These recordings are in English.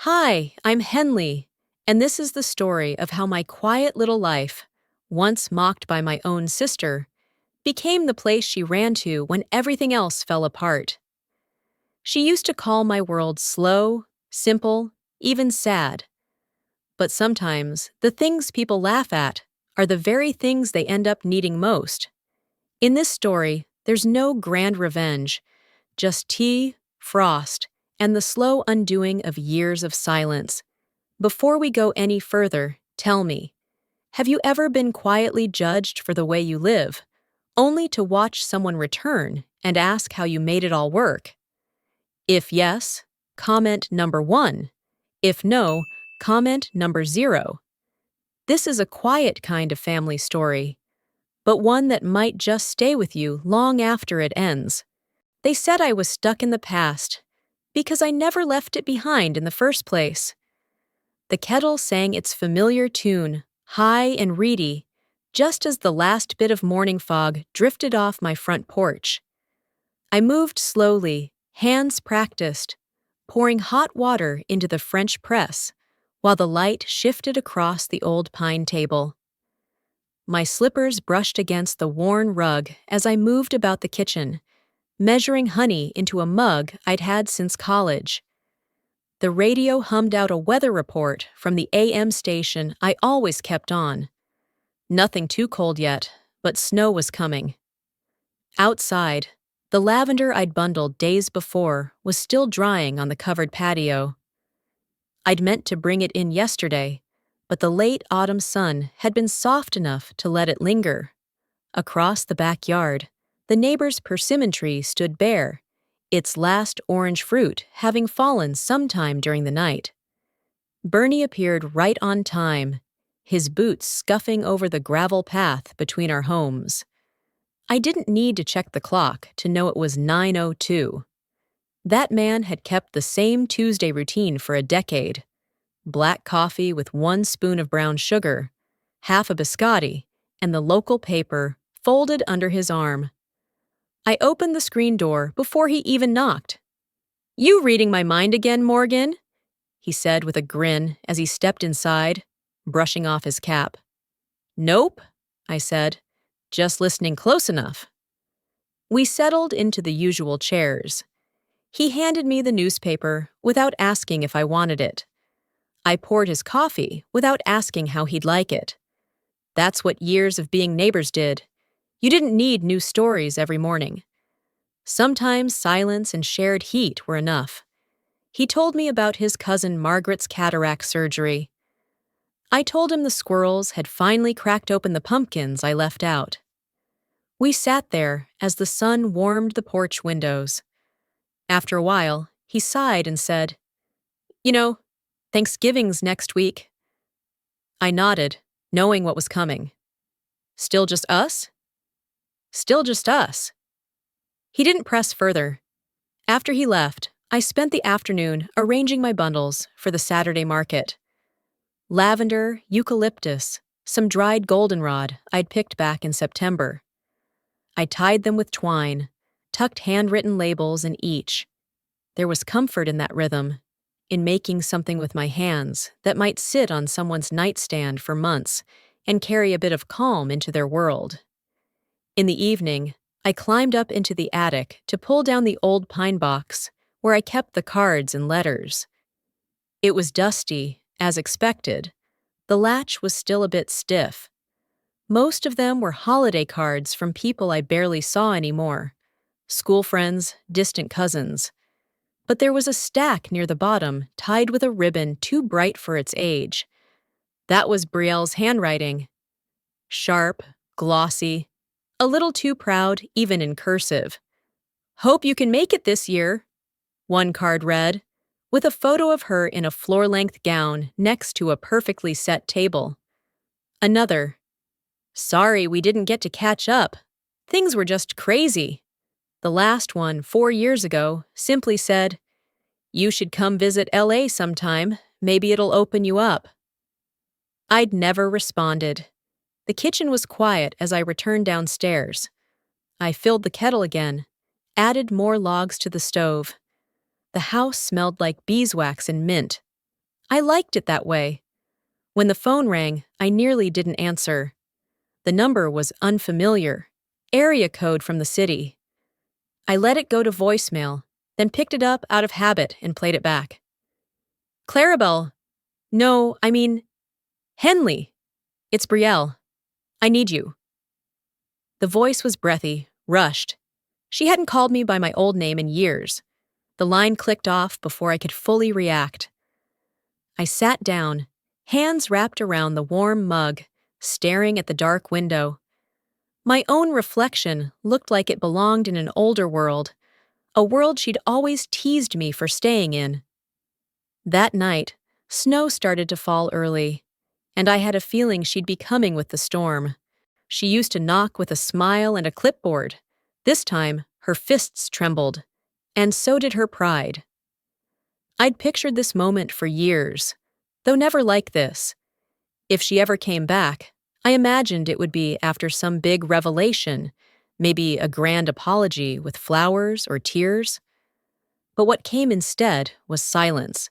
Hi, I'm Henley, and this is the story of how my quiet little life, once mocked by my own sister, became the place she ran to when everything else fell apart. She used to call my world slow, simple, even sad. But sometimes the things people laugh at are the very things they end up needing most. In this story, there's no grand revenge, just tea, frost, and the slow undoing of years of silence. Before we go any further, tell me, have you ever been quietly judged for the way you live, only to watch someone return and ask how you made it all work? If yes, comment number 1. If no, comment number 0. This is a quiet kind of family story, but one that might just stay with you long after it ends. They said I was stuck in the past because I never left it behind in the first place. The kettle sang its familiar tune, high and reedy, just as the last bit of morning fog drifted off my front porch. I moved slowly, hands practiced, pouring hot water into the French press, while the light shifted across the old pine table. My slippers brushed against the worn rug as I moved about the kitchen, measuring honey into a mug I'd had since college. The radio hummed out a weather report from the AM station I always kept on. Nothing too cold yet, but snow was coming. Outside, the lavender I'd bundled days before was still drying on the covered patio. I'd meant to bring it in yesterday, but the late autumn sun had been soft enough to let it linger. Across the backyard, the neighbor's persimmon tree stood bare, its last orange fruit having fallen sometime during the night. Bernie appeared right on time, his boots scuffing over the gravel path between our homes. I didn't need to check the clock to know it was 9:02. That man had kept the same Tuesday routine for a decade. Black coffee with 1 spoon of brown sugar, half a biscotti, and the local paper folded under his arm. I opened the screen door before he even knocked. "You reading my mind again, Morgan?" he said with a grin as he stepped inside, brushing off his cap. "Nope," I said, "just listening close enough." We settled into the usual chairs. He handed me the newspaper without asking if I wanted it. I poured his coffee without asking how he'd like it. That's what years of being neighbors did. You didn't need new stories every morning. Sometimes silence and shared heat were enough. He told me about his cousin Margaret's cataract surgery. I told him the squirrels had finally cracked open the pumpkins I left out. We sat there as the sun warmed the porch windows. After a while, he sighed and said, "You know, Thanksgiving's next week." I nodded, knowing what was coming. "Still just us?" "Still just us." He didn't press further. After he left, I spent the afternoon arranging my bundles for the Saturday market. Lavender, eucalyptus, some dried goldenrod I'd picked back in September. I tied them with twine, tucked handwritten labels in each. There was comfort in that rhythm, in making something with my hands that might sit on someone's nightstand for months and carry a bit of calm into their world. In the evening, I climbed up into the attic to pull down the old pine box where I kept the cards and letters. It was dusty, as expected. The latch was still a bit stiff. Most of them were holiday cards from people I barely saw anymore. School friends, distant cousins. But there was a stack near the bottom tied with a ribbon too bright for its age. That was Brielle's handwriting. Sharp, glossy, a little too proud even in cursive. "Hope you can make it this year," one card read, with a photo of her in a floor-length gown next to a perfectly set table. Another, "Sorry we didn't get to catch up. Things were just crazy." The last one, 4 years ago, simply said, "You should come visit LA sometime. Maybe it'll open you up." I'd never responded. The kitchen was quiet as I returned downstairs. I filled the kettle again, added more logs to the stove. The house smelled like beeswax and mint. I liked it that way. When the phone rang, I nearly didn't answer. The number was unfamiliar, area code from the city. I let it go to voicemail, then picked it up out of habit and played it back. Clarabelle. No, I mean, Henley. It's Brielle. I need you. The voice was breathy, rushed. She hadn't called me by my old name in years. The line clicked off before I could fully react. I sat down, hands wrapped around the warm mug, staring at the dark window. My own reflection looked like it belonged in an older world, a world she'd always teased me for staying in. That night, snow started to fall early, and I had a feeling she'd be coming with the storm. She used to knock with a smile and a clipboard. This time, her fists trembled, and so did her pride. I'd pictured this moment for years, though never like this. If she ever came back, I imagined it would be after some big revelation, maybe a grand apology with flowers or tears. But what came instead was silence,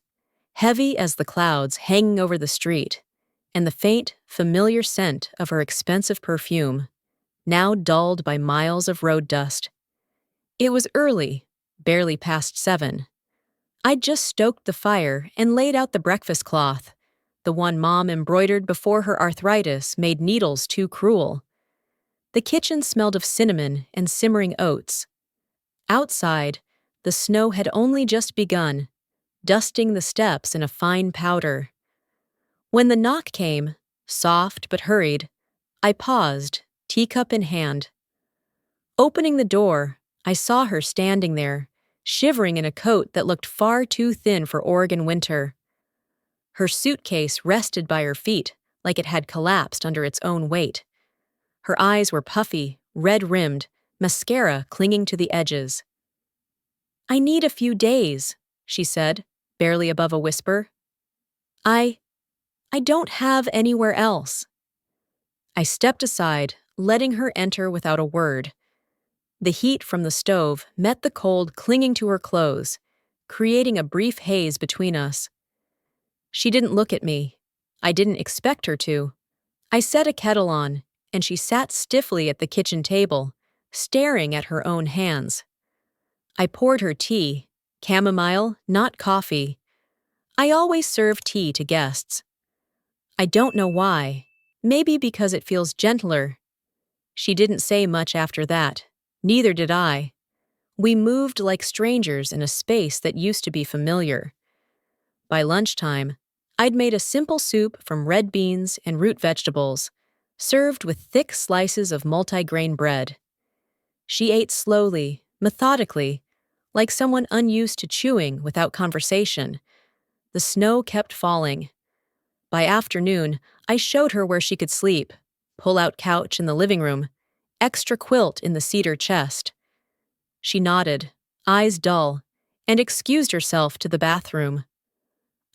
heavy as the clouds hanging over the street, and the faint, familiar scent of her expensive perfume, now dulled by miles of road dust. It was early, barely past 7. I'd just stoked the fire and laid out the breakfast cloth, the one Mom embroidered before her arthritis made needles too cruel. The kitchen smelled of cinnamon and simmering oats. Outside, the snow had only just begun, dusting the steps in a fine powder. When the knock came, soft but hurried, I paused, teacup in hand. Opening the door, I saw her standing there, shivering in a coat that looked far too thin for Oregon winter. Her suitcase rested by her feet like it had collapsed under its own weight. Her eyes were puffy, red-rimmed, mascara clinging to the edges. "I need a few days," she said, barely above a whisper. I don't have anywhere else." I stepped aside, letting her enter without a word. The heat from the stove met the cold clinging to her clothes, creating a brief haze between us. She didn't look at me. I didn't expect her to. I set a kettle on, and she sat stiffly at the kitchen table, staring at her own hands. I poured her tea, chamomile, not coffee. I always serve tea to guests. I don't know why. Maybe because it feels gentler. She didn't say much after that. Neither did I. We moved like strangers in a space that used to be familiar. By lunchtime, I'd made a simple soup from red beans and root vegetables, served with thick slices of multigrain bread. She ate slowly, methodically, like someone unused to chewing without conversation. The snow kept falling. By afternoon, I showed her where she could sleep: pull-out couch in the living room, extra quilt in the cedar chest. She nodded, eyes dull, and excused herself to the bathroom.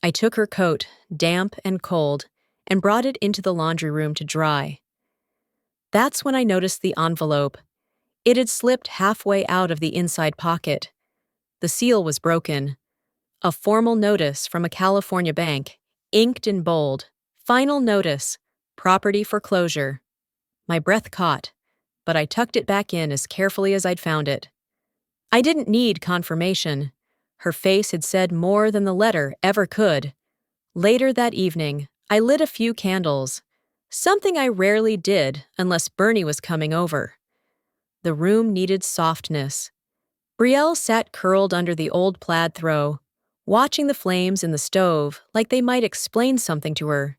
I took her coat, damp and cold, and brought it into the laundry room to dry. That's when I noticed the envelope. It had slipped halfway out of the inside pocket. The seal was broken. A formal notice from a California bank, inked in bold. Final notice, property foreclosure. My breath caught, but I tucked it back in as carefully as I'd found it. I didn't need confirmation. Her face had said more than the letter ever could. Later that evening, I lit a few candles, something I rarely did unless Bernie was coming over. The room needed softness. Brielle sat curled under the old plaid throw, watching the flames in the stove like they might explain something to her.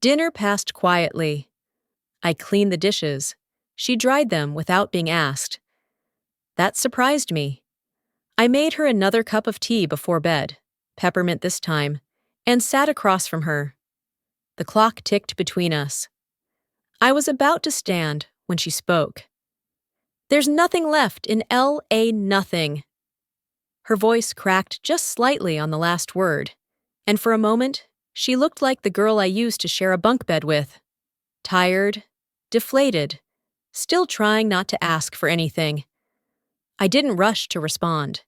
Dinner passed quietly. I cleaned the dishes. She dried them without being asked. That surprised me. I made her another cup of tea before bed, peppermint this time, and sat across from her. The clock ticked between us. I was about to stand when she spoke. "There's nothing left in L.A. nothing." Her voice cracked just slightly on the last word, and for a moment, she looked like the girl I used to share a bunk bed with. Tired, deflated, still trying not to ask for anything. I didn't rush to respond.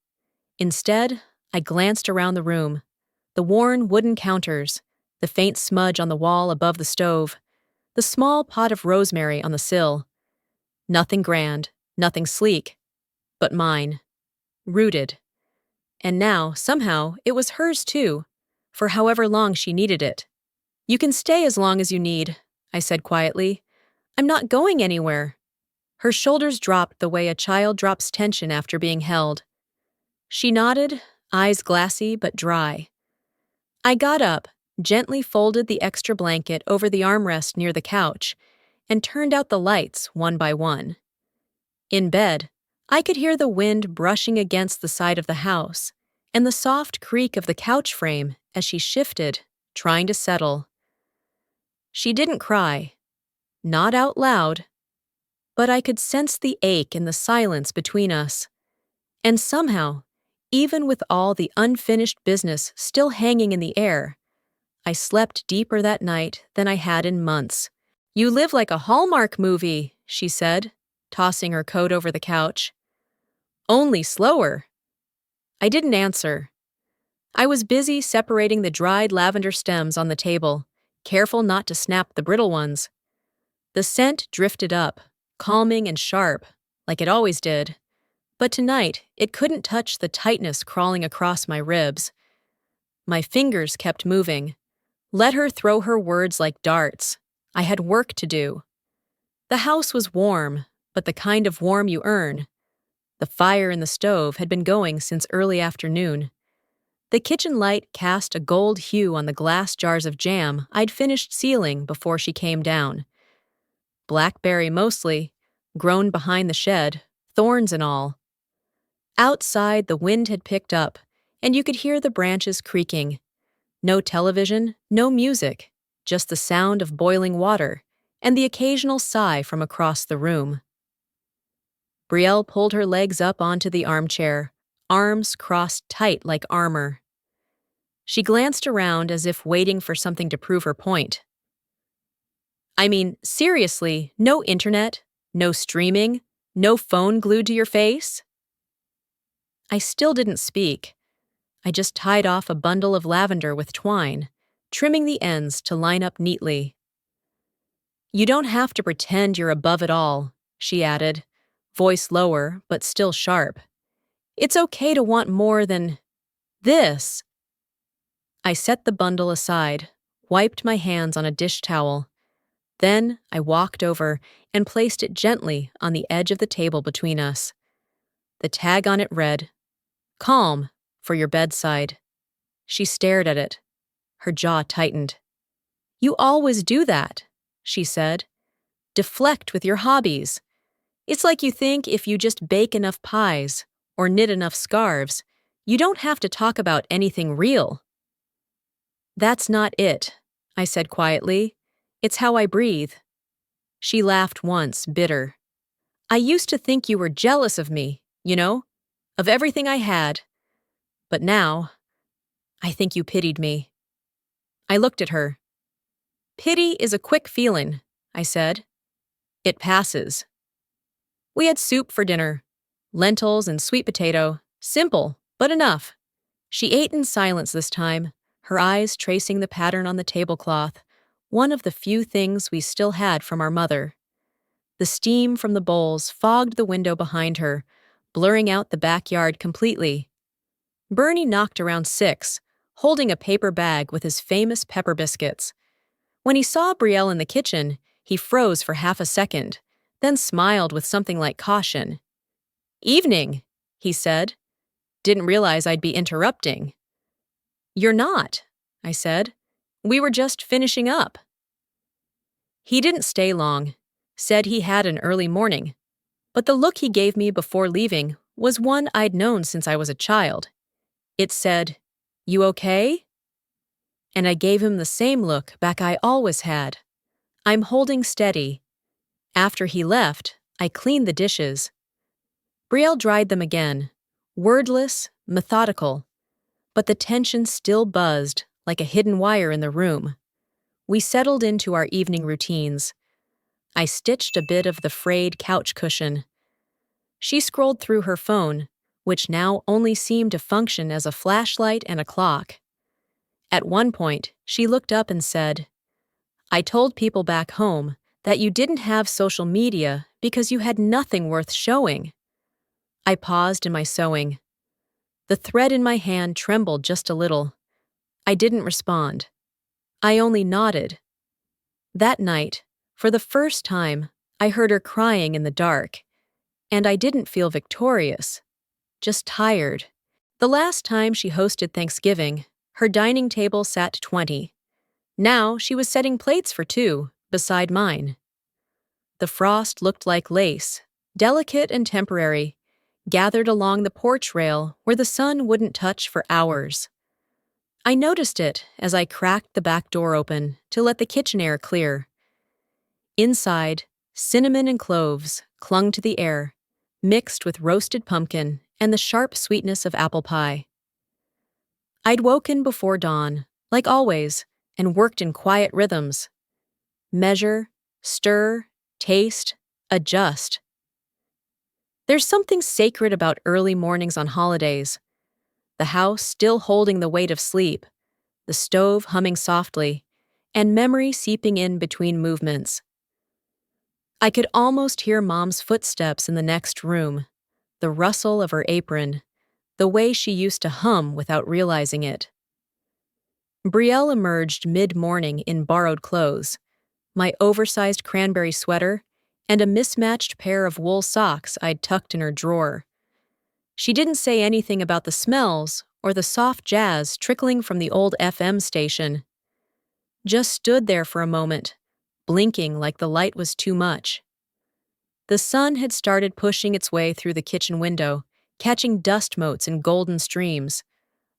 Instead, I glanced around the room. The worn wooden counters, the faint smudge on the wall above the stove, the small pot of rosemary on the sill. Nothing grand, nothing sleek, but mine. Rooted. And now, somehow, it was hers too, for however long she needed it. "You can stay as long as you need," I said quietly. "I'm not going anywhere." Her shoulders dropped the way a child drops tension after being held. She nodded, eyes glassy but dry. I got up, gently folded the extra blanket over the armrest near the couch, and turned out the lights one by one. In bed, I could hear the wind brushing against the side of the house, and the soft creak of the couch frame as she shifted, trying to settle. She didn't cry. Not out loud. But I could sense the ache in the silence between us. And somehow, even with all the unfinished business still hanging in the air, I slept deeper that night than I had in months. "You live like a Hallmark movie," she said, tossing her coat over the couch. "Only slower." I didn't answer. I was busy separating the dried lavender stems on the table, careful not to snap the brittle ones. The scent drifted up, calming and sharp, like it always did. But tonight, it couldn't touch the tightness crawling across my ribs. My fingers kept moving. Let her throw her words like darts. I had work to do. The house was warm, but the kind of warm you earn. The fire in the stove had been going since early afternoon. The kitchen light cast a gold hue on the glass jars of jam I'd finished sealing before she came down. Blackberry mostly, grown behind the shed, thorns and all. Outside, the wind had picked up, and you could hear the branches creaking. No television, no music, just the sound of boiling water, and the occasional sigh from across the room. Brielle pulled her legs up onto the armchair, arms crossed tight like armor. She glanced around as if waiting for something to prove her point. "I mean, seriously, no internet, no streaming, no phone glued to your face?" I still didn't speak. I just tied off a bundle of lavender with twine, trimming the ends to line up neatly. "You don't have to pretend you're above it all," she added, voice lower but still sharp. "It's okay to want more than this." I set the bundle aside, wiped my hands on a dish towel. Then I walked over and placed it gently on the edge of the table between us. The tag on it read, "Calm, for your bedside." She stared at it. Her jaw tightened. "You always do that," she said. "Deflect with your hobbies. It's like you think if you just bake enough pies or knit enough scarves, you don't have to talk about anything real." "That's not it," I said quietly. "It's how I breathe." She laughed once, bitter. "I used to think you were jealous of me, of everything I had. But now, I think you pitied me." I looked at her. "Pity is a quick feeling," I said. "It passes." We had soup for dinner. Lentils and sweet potato. Simple, but enough. She ate in silence this time, her eyes tracing the pattern on the tablecloth, one of the few things we still had from our mother. The steam from the bowls fogged the window behind her, blurring out the backyard completely. Bernie knocked around 6, holding a paper bag with his famous pepper biscuits. When he saw Brielle in the kitchen, he froze for half a second, then smiled with something like caution. "Evening," he said. "Didn't realize I'd be interrupting." "You're not," I said. "We were just finishing up." He didn't stay long, said he had an early morning, but the look he gave me before leaving was one I'd known since I was a child. It said, "You okay?" And I gave him the same look back I always had. I'm holding steady. After he left, I cleaned the dishes. Brielle dried them again, wordless, methodical, but the tension still buzzed like a hidden wire in the room. We settled into our evening routines. I stitched a bit of the frayed couch cushion. She scrolled through her phone, which now only seemed to function as a flashlight and a clock. At one point, she looked up and said, "I told people back home that you didn't have social media because you had nothing worth showing." I paused in my sewing. The thread in my hand trembled just a little. I didn't respond. I only nodded. That night, for the first time, I heard her crying in the dark, and I didn't feel victorious, just tired. The last time she hosted Thanksgiving, her dining table sat 20. Now she was setting plates for 2, beside mine. The frost looked like lace, delicate and temporary, gathered along the porch rail where the sun wouldn't touch for hours. I noticed it as I cracked the back door open to let the kitchen air clear. Inside, cinnamon and cloves clung to the air, mixed with roasted pumpkin and the sharp sweetness of apple pie. I'd woken before dawn, like always, and worked in quiet rhythms. Measure, stir, taste, adjust. There's something sacred about early mornings on holidays. The house still holding the weight of sleep, the stove humming softly, and memory seeping in between movements. I could almost hear Mom's footsteps in the next room, the rustle of her apron, the way she used to hum without realizing it. Brielle emerged mid-morning in borrowed clothes, my oversized cranberry sweater, and a mismatched pair of wool socks I'd tucked in her drawer. She didn't say anything about the smells or the soft jazz trickling from the old FM station. Just stood there for a moment, blinking like the light was too much. The sun had started pushing its way through the kitchen window, catching dust motes in golden streams.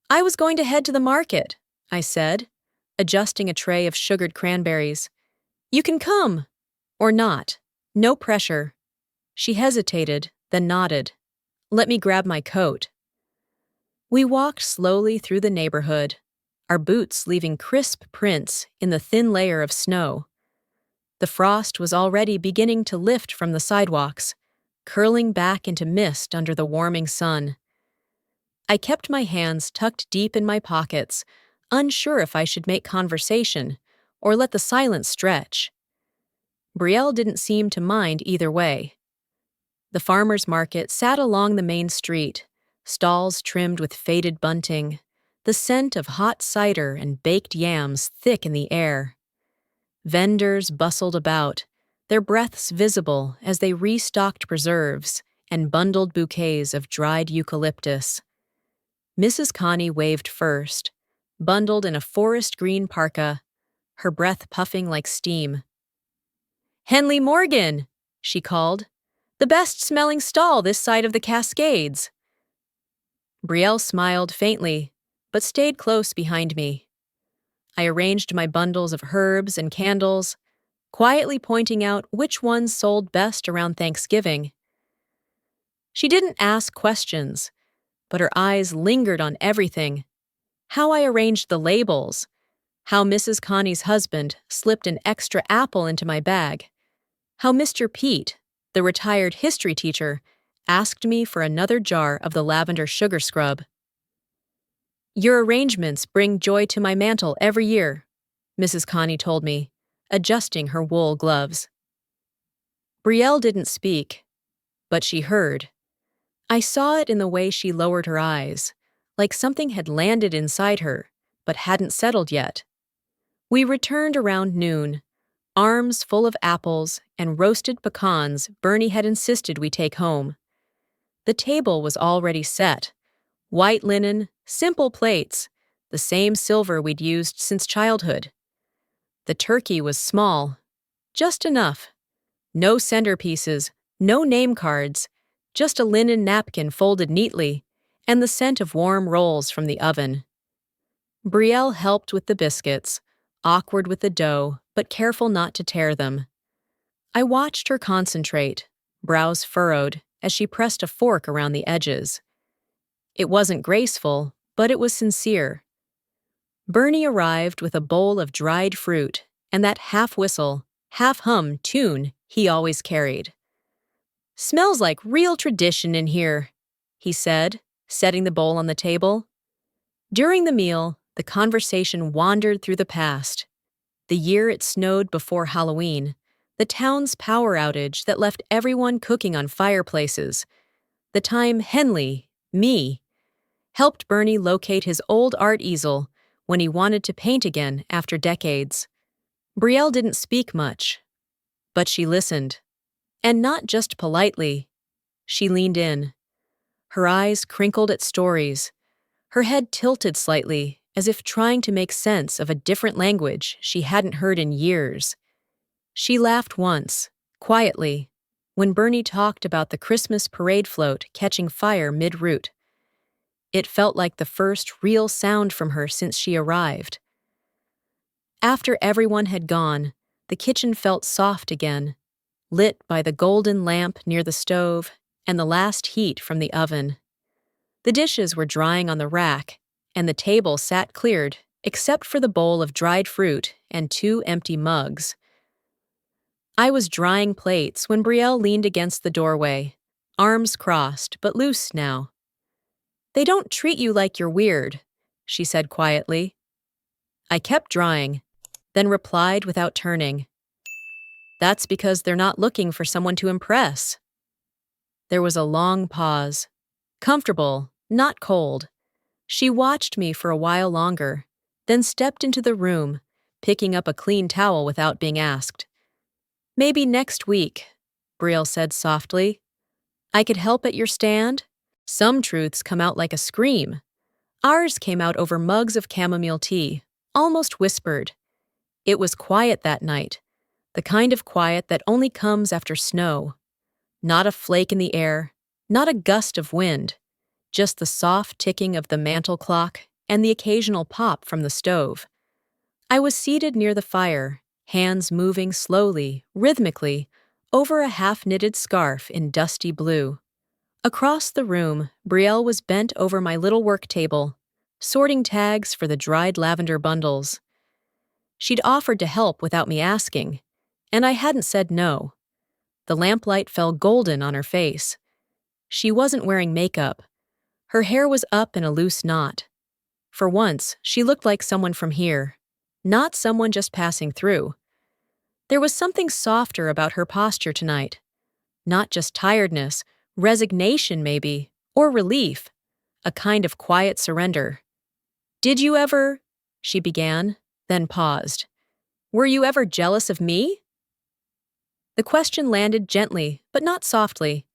"I was going to head to the market," I said, adjusting a tray of sugared cranberries. "You can come. Or not. No pressure." She hesitated, then nodded. "Let me grab my coat." We walked slowly through the neighborhood, our boots leaving crisp prints in the thin layer of snow. The frost was already beginning to lift from the sidewalks, curling back into mist under the warming sun. I kept my hands tucked deep in my pockets, unsure if I should make conversation or let the silence stretch. Brielle didn't seem to mind either way. The farmer's market sat along the main street, stalls trimmed with faded bunting, the scent of hot cider and baked yams thick in the air. Vendors bustled about, their breaths visible as they restocked preserves and bundled bouquets of dried eucalyptus. Mrs. Connie waved first, bundled in a forest green parka, her breath puffing like steam. "Henley Morgan," she called. "The best-smelling stall this side of the Cascades." Brielle smiled faintly, but stayed close behind me. I arranged my bundles of herbs and candles, quietly pointing out which ones sold best around Thanksgiving. She didn't ask questions, but her eyes lingered on everything. How I arranged the labels, how Mrs. Connie's husband slipped an extra apple into my bag, how Mr. Pete, the retired history teacher, asked me for another jar of the lavender sugar scrub. "Your arrangements bring joy to my mantle every year," Mrs. Connie told me, adjusting her wool gloves. Brielle didn't speak, but she heard. I saw it in the way she lowered her eyes, like something had landed inside her, but hadn't settled yet. We returned around noon, arms full of apples and roasted pecans Bernie had insisted we take home. The table was already set. White linen, simple plates, the same silver we'd used since childhood. The turkey was small, just enough. No centerpieces, no name cards, just a linen napkin folded neatly, and the scent of warm rolls from the oven. Brielle helped with the biscuits, awkward with the dough, but careful not to tear them. I watched her concentrate, brows furrowed, as she pressed a fork around the edges. It wasn't graceful, but it was sincere. Bernie arrived with a bowl of dried fruit and that half-whistle, half-hum tune he always carried. "Smells like real tradition in here," he said, setting the bowl on the table. During the meal, The conversation wandered through the past. The year it snowed before Halloween, the town's power outage that left everyone cooking on fireplaces, the time Henley, me, helped Bernie locate his old art easel when he wanted to paint again after decades. Brielle didn't speak much, but she listened. And not just politely. She leaned in. Her eyes crinkled at stories, her head tilted slightly, as if trying to make sense of a different language she hadn't heard in years. She laughed once, quietly, when Bernie talked about the Christmas parade float catching fire mid-route. It felt like the first real sound from her since she arrived. After everyone had gone, the kitchen felt soft again, lit by the golden lamp near the stove and the last heat from the oven. The dishes were drying on the rack, and the table sat cleared, except for the bowl of dried fruit and 2 empty mugs. I was drying plates when Brielle leaned against the doorway, arms crossed but loose now. "They don't treat you like you're weird," she said quietly. I kept drying, then replied without turning. "That's because they're not looking for someone to impress." There was a long pause. Comfortable, not cold. She watched me for a while longer, then stepped into the room, picking up a clean towel without being asked. "Maybe next week," Brielle said softly. "I could help at your stand." Some truths come out like a scream. Ours came out over mugs of chamomile tea, almost whispered. It was quiet that night, the kind of quiet that only comes after snow. Not a flake in the air, not a gust of wind, just the soft ticking of the mantel clock and the occasional pop from the stove. I was seated near the fire, hands moving slowly, rhythmically, over a half-knitted scarf in dusty blue. Across the room, Brielle was bent over my little work table, sorting tags for the dried lavender bundles. She'd offered to help without me asking, and I hadn't said no. The lamplight fell golden on her face. She wasn't wearing makeup. Her hair was up in a loose knot. For once, she looked like someone from here, not someone just passing through. There was something softer about her posture tonight. Not just tiredness, resignation maybe, or relief. A kind of quiet surrender. "Did you ever—" she began, then paused. "Were you ever jealous of me?" The question landed gently, but not softly.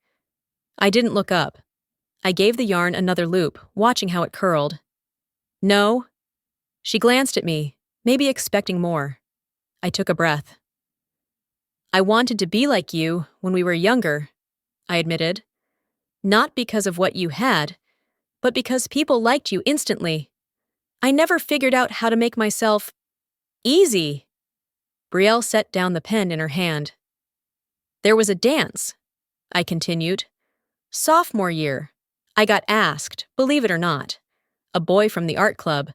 I didn't look up. I gave the yarn another loop, watching how it curled. "No." She glanced at me, maybe expecting more. I took a breath. "I wanted to be like you when we were younger," I admitted. "Not because of what you had, but because people liked you instantly. I never figured out how to make myself easy." Brielle set down the pen in her hand. "There was a dance," I continued. "Sophomore year. I got asked, believe it or not. A boy from the art club.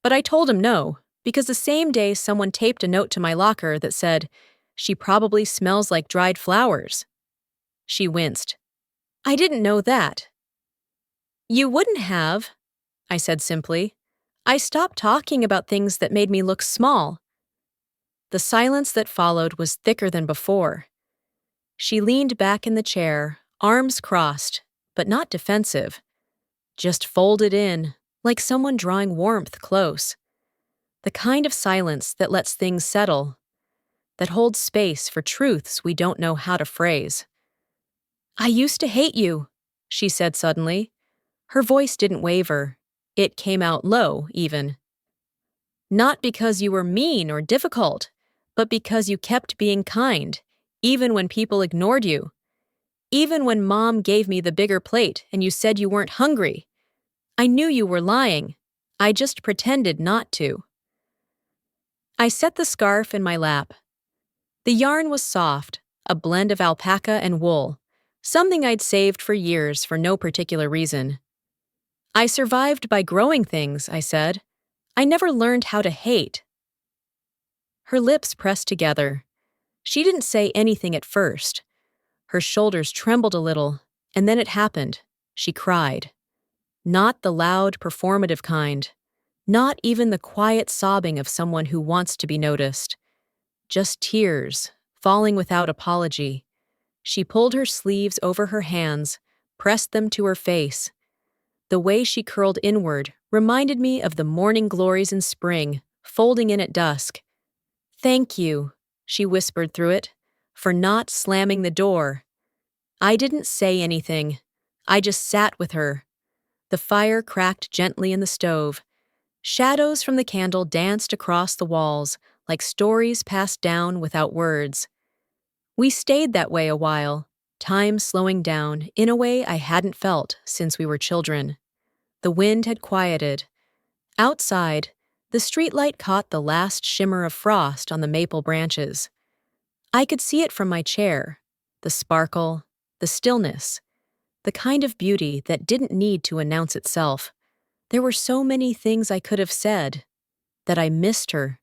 But I told him no, because the same day someone taped a note to my locker that said, 'She probably smells like dried flowers.'" She winced. "I didn't know that." "You wouldn't have," I said simply. "I stopped talking about things that made me look small." The silence that followed was thicker than before. She leaned back in the chair, arms crossed, but not defensive. Just folded in, like someone drawing warmth close. The kind of silence that lets things settle, that holds space for truths we don't know how to phrase. "I used to hate you," she said suddenly. Her voice didn't waver. It came out low, even. "Not because you were mean or difficult, but because you kept being kind, even when people ignored you. Even when Mom gave me the bigger plate and you said you weren't hungry. I knew you were lying. I just pretended not to." I set the scarf in my lap. The yarn was soft, a blend of alpaca and wool, something I'd saved for years for no particular reason. "I survived by growing things," I said. "I never learned how to hate." Her lips pressed together. She didn't say anything at first. Her shoulders trembled a little, and then it happened. She cried. Not the loud, performative kind. Not even the quiet sobbing of someone who wants to be noticed. Just tears, falling without apology. She pulled her sleeves over her hands, pressed them to her face. The way she curled inward reminded me of the morning glories in spring, folding in at dusk. "Thank you," she whispered through it, "for not slamming the door." I didn't say anything. I just sat with her. The fire cracked gently in the stove. Shadows from the candle danced across the walls like stories passed down without words. We stayed that way a while, time slowing down in a way I hadn't felt since we were children. The wind had quieted. Outside, the streetlight caught the last shimmer of frost on the maple branches. I could see it from my chair, the sparkle, the stillness, the kind of beauty that didn't need to announce itself. There were so many things I could have said, that I missed her,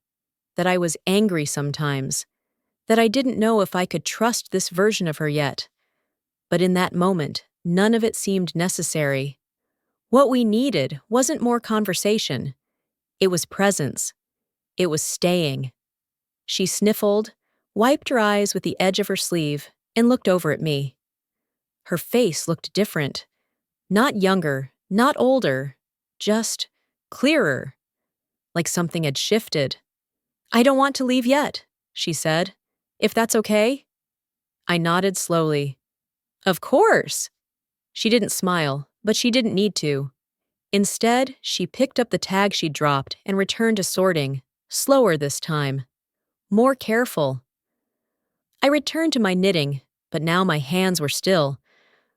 that I was angry sometimes, that I didn't know if I could trust this version of her yet. But in that moment, none of it seemed necessary. What we needed wasn't more conversation. It was presence. It was staying. She sniffled, wiped her eyes with the edge of her sleeve, and looked over at me. Her face looked different. Not younger, not older, just clearer, like something had shifted. "I don't want to leave yet," she said. "If that's okay?" I nodded slowly. "Of course." She didn't smile, but she didn't need to. Instead, she picked up the tag she'd dropped and returned to sorting, slower this time, more careful. I returned to my knitting, but now my hands were still.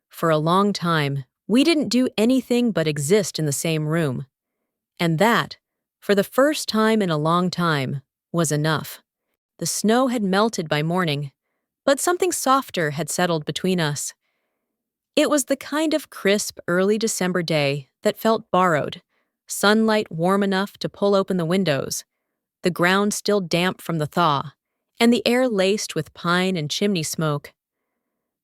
For a long time, we didn't do anything but exist in the same room. And that, for the first time in a long time, was enough. The snow had melted by morning, but something softer had settled between us. It was the kind of crisp early December day that felt borrowed, sunlight warm enough to pull open the windows, the ground still damp from the thaw, and the air laced with pine and chimney smoke.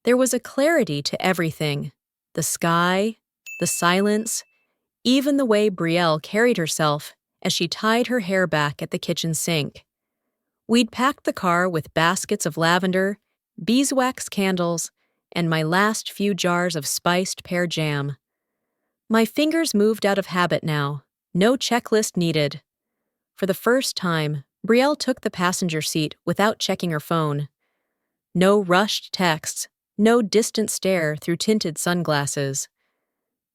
There was a clarity to everything, the sky, the silence, even the way Brielle carried herself as she tied her hair back at the kitchen sink. We'd packed the car with baskets of lavender, beeswax candles, and my last few jars of spiced pear jam. My fingers moved out of habit now, no checklist needed. For the first time, Brielle took the passenger seat without checking her phone. No rushed texts, no distant stare through tinted sunglasses.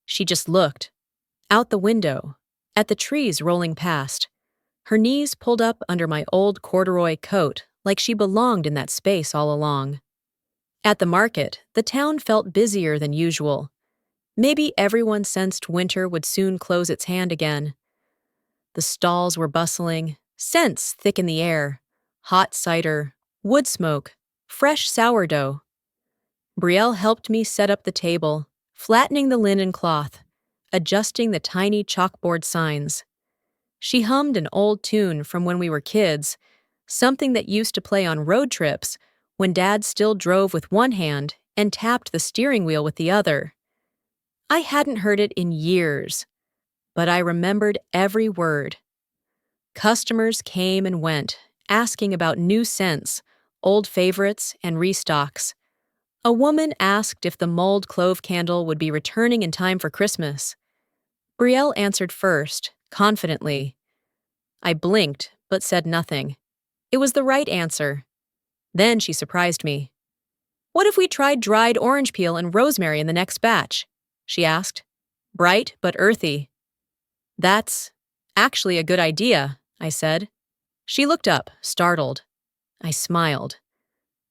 She just looked, out the window, at the trees rolling past, her knees pulled up under my old corduroy coat like she belonged in that space all along. At the market, the town felt busier than usual. Maybe everyone sensed winter would soon close its hand again. The stalls were bustling, scents thick in the air, hot cider, wood smoke, fresh sourdough. Brielle helped me set up the table, flattening the linen cloth, adjusting the tiny chalkboard signs. She hummed an old tune from when we were kids, something that used to play on road trips when Dad still drove with one hand and tapped the steering wheel with the other. I hadn't heard it in years, but I remembered every word. Customers came and went, asking about new scents, old favorites, and restocks. A woman asked if the mulled clove candle would be returning in time for Christmas. Brielle answered first, confidently. I blinked, but said nothing. It was the right answer. Then she surprised me. "What if we tried dried orange peel and rosemary in the next batch?" she asked. "Bright but earthy." "That's actually a good idea," I said. She looked up, startled. I smiled.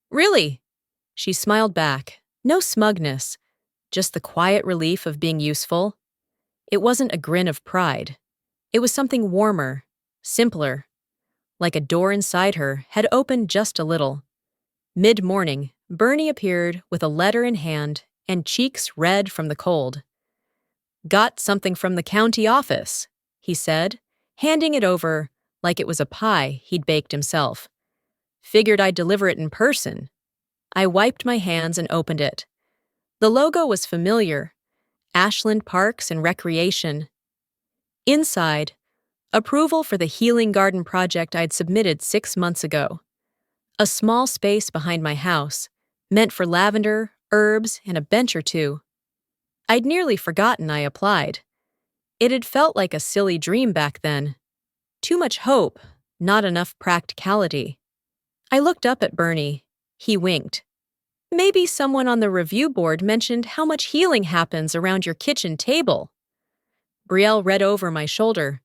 "Really?" She smiled back. No smugness, just the quiet relief of being useful. It wasn't a grin of pride. It was something warmer, simpler. Like a door inside her had opened just a little. Mid-morning, Bernie appeared with a letter in hand and cheeks red from the cold. "Got something from the county office," he said, handing it over like it was a pie he'd baked himself. "Figured I'd deliver it in person." I wiped my hands and opened it. The logo was familiar, Ashland Parks and Recreation. Inside, Approval for the healing garden project I'd submitted 6 months ago. A small space behind my house, meant for lavender, herbs, and a bench or two. I'd nearly forgotten I applied. It had felt like a silly dream back then. Too much hope, not enough practicality. I looked up at Bernie. He winked. Maybe someone on the review board mentioned how much healing happens around your kitchen table. Brielle read over my shoulder,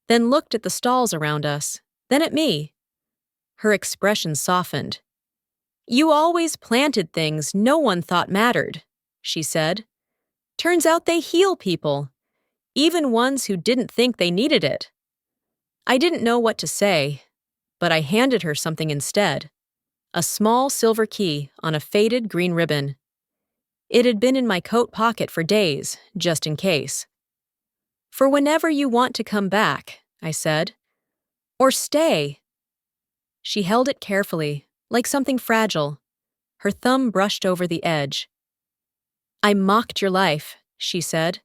then looked at the stalls around us, then at me. Her expression softened. You always planted things no one thought mattered, she said. Turns out they heal people, even ones who didn't think they needed it. I didn't know what to say, but I handed her something instead. A small silver key on a faded green ribbon. It had been in my coat pocket for days, just in case. For whenever you want to come back, I said. Or stay. She held it carefully, like something fragile. Her thumb brushed over the edge. I mocked your life, she said,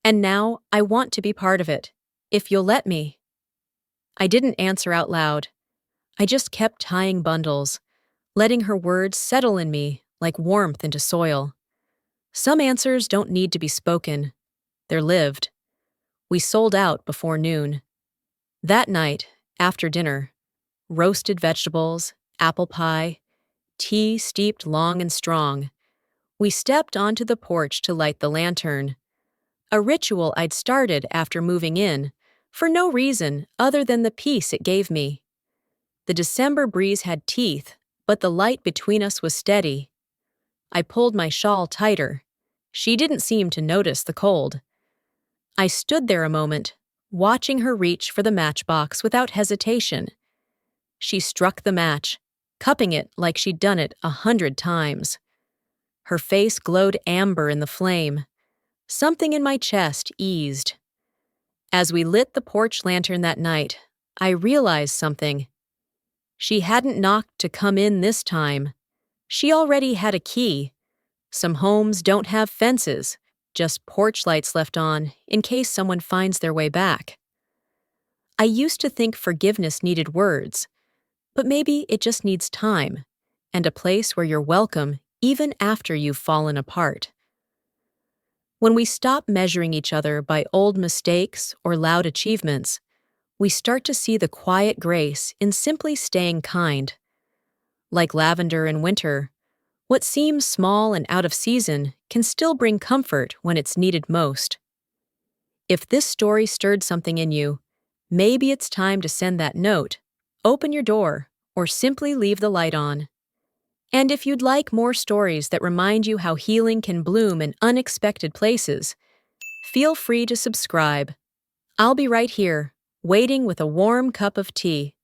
and now I want to be part of it, if you'll let me. I didn't answer out loud. I just kept tying bundles, letting her words settle in me like warmth into soil. Some answers don't need to be spoken. They're lived. We sold out before noon. That night, after dinner, roasted vegetables, apple pie, tea steeped long and strong. We stepped onto the porch to light the lantern. A ritual I'd started after moving in, for no reason other than the peace it gave me. The December breeze had teeth, but the light between us was steady. I pulled my shawl tighter. She didn't seem to notice the cold. I stood there a moment, watching her reach for the matchbox without hesitation. She struck the match, cupping it like she'd done it 100 times. Her face glowed amber in the flame. Something in my chest eased. As we lit the porch lantern that night, I realized something. She hadn't knocked to come in this time. She already had a key. Some homes don't have fences, just porch lights left on in case someone finds their way back. I used to think forgiveness needed words, but maybe it just needs time and a place where you're welcome even after you've fallen apart. When we stop measuring each other by old mistakes or loud achievements, we start to see the quiet grace in simply staying kind. Like lavender in winter, what seems small and out of season can still bring comfort when it's needed most. If this story stirred something in you, maybe it's time to send that note, open your door, or simply leave the light on. And if you'd like more stories that remind you how healing can bloom in unexpected places, feel free to subscribe. I'll be right here, waiting with a warm cup of tea.